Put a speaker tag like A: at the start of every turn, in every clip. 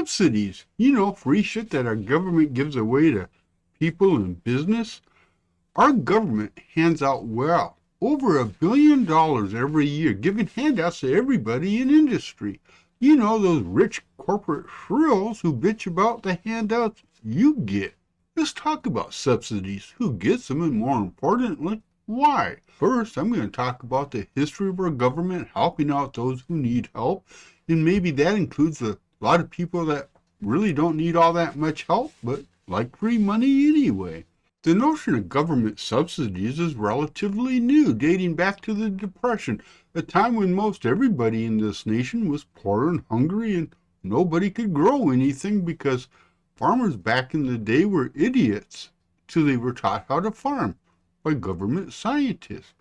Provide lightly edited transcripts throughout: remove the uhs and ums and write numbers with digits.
A: Subsidies, free shit that our government gives away to people and business. Our government hands out, well, over $1 billion every year, giving handouts to everybody in industry. Those rich corporate shrills who bitch about the handouts you get. Let's talk about subsidies, who gets them, and more importantly, why. First, I'm going to talk about the history of our government helping out those who need help, and maybe that includes a lot of people that really don't need all that much help, but like free money anyway. The notion of government subsidies is relatively new, dating back to the Depression, a time when most everybody in this nation was poor and hungry and nobody could grow anything because farmers back in the day were idiots, so they were taught how to farm by government scientists.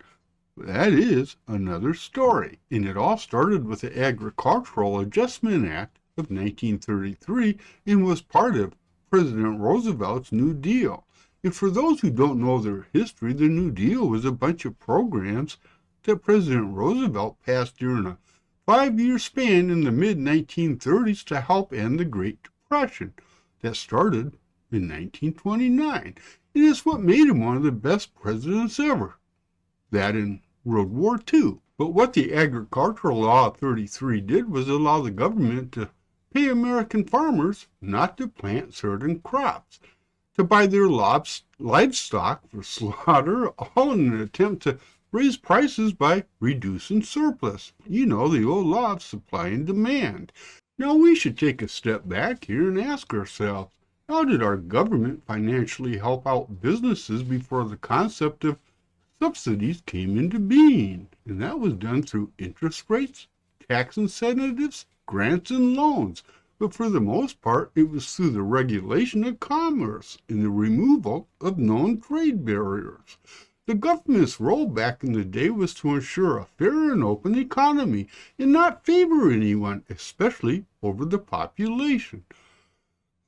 A: That is another story, and it all started with the Agricultural Adjustment Act of 1933 and was part of President Roosevelt's New Deal. And for those who don't know their history, the New Deal was a bunch of programs that President Roosevelt passed during a 5-year span in the mid-1930s to help end the Great Depression that started in 1929. It is what made him one of the best presidents ever. That in World War II. But what the Agricultural Law of 33 did was allow the government to pay American farmers not to plant certain crops, to buy their livestock for slaughter, all in an attempt to raise prices by reducing surplus. The old law of supply and demand. Now we should take a step back here and ask ourselves, how did our government financially help out businesses before the concept of subsidies came into being? And that was done through interest rates, tax incentives, grants, and loans. But for the most part, it was through the regulation of commerce and the removal of known trade barriers. The government's role back in the day was to ensure a fair and open economy and not favor anyone, especially over the population.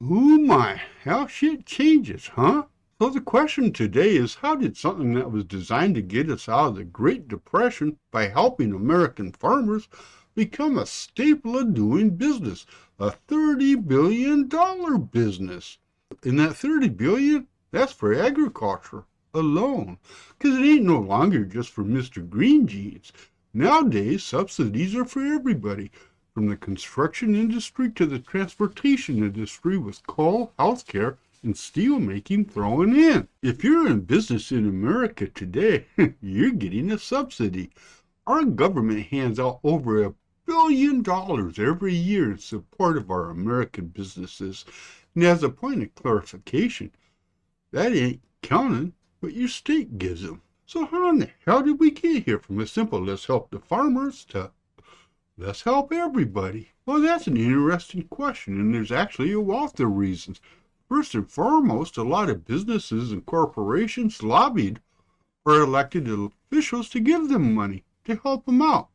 A: Oh my, how shit changes, huh? So the question today is, how did something that was designed to get us out of the Great Depression by helping American farmers become a staple of doing business? A $30 billion business. And that $30 billion, that's for agriculture alone. Because it ain't no longer just for Mr. Green Jeans. Nowadays, subsidies are for everybody, from the construction industry to the transportation industry, with coal, healthcare, and steel making thrown in. If you're in business in America today, you're getting a subsidy. Our government hands out over $1 billion every year in support of our American businesses. And as a point of clarification, that ain't counting what your state gives them. So how in the hell did we get here from a simple let's help the farmers to let's help everybody? Well, that's an interesting question, and there's actually a wealth of reasons. First and foremost, a lot of businesses and corporations lobbied for elected officials to give them money to help them out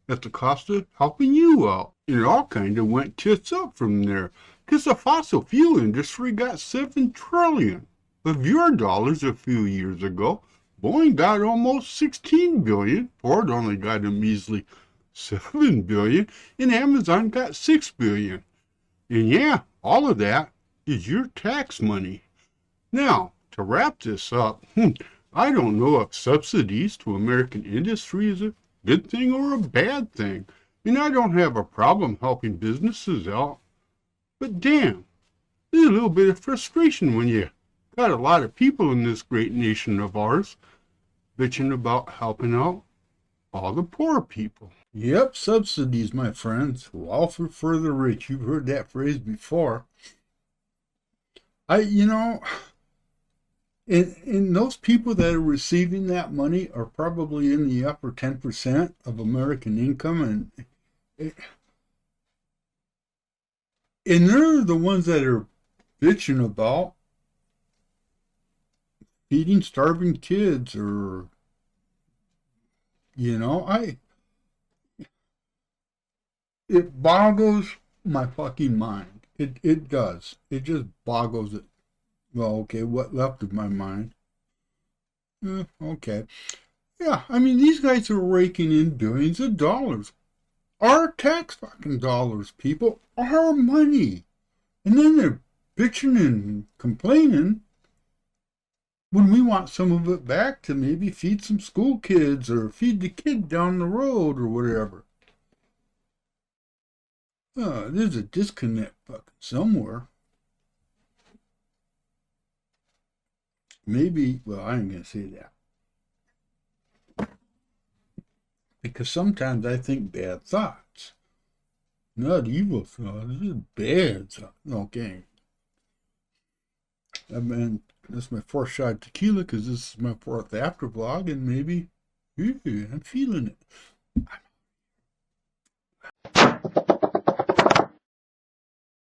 A: at the cost of helping you out. It all kind of went tits up from there, because the fossil fuel industry got $7 trillion of your dollars a few years ago. Boeing got almost $16 billion, Ford only got a measly $7 billion, and Amazon got $6 billion. And yeah, all of that is your tax money. Now, to wrap this up, I don't know if subsidies to American industry is a good thing or a bad thing. And I don't have a problem helping businesses out. But damn, there's a little bit of frustration when you got a lot of people in this great nation of ours bitching about helping out all the poor people. Yep, subsidies, my friends. Welfare for the rich. You've heard that phrase before. And those people that are receiving that money are probably in the upper 10% of American income, and they're the ones that are bitching about feeding starving kids, or it boggles my fucking mind. It does. It just boggles it. Well, okay, what left of my mind? Okay. Yeah, I mean, these guys are raking in billions of dollars. our tax fucking dollars, people. Our money. And then they're bitching and complaining when we want some of it back to maybe feed some school kids or feed the kid down the road or whatever. There's a disconnect fucking somewhere. Maybe, well, I ain't gonna say that. Because sometimes I think bad thoughts. Not evil thoughts, just bad thoughts. Okay. I mean, that's my fourth shot of tequila because this is my fourth after vlog, and maybe, I'm feeling it.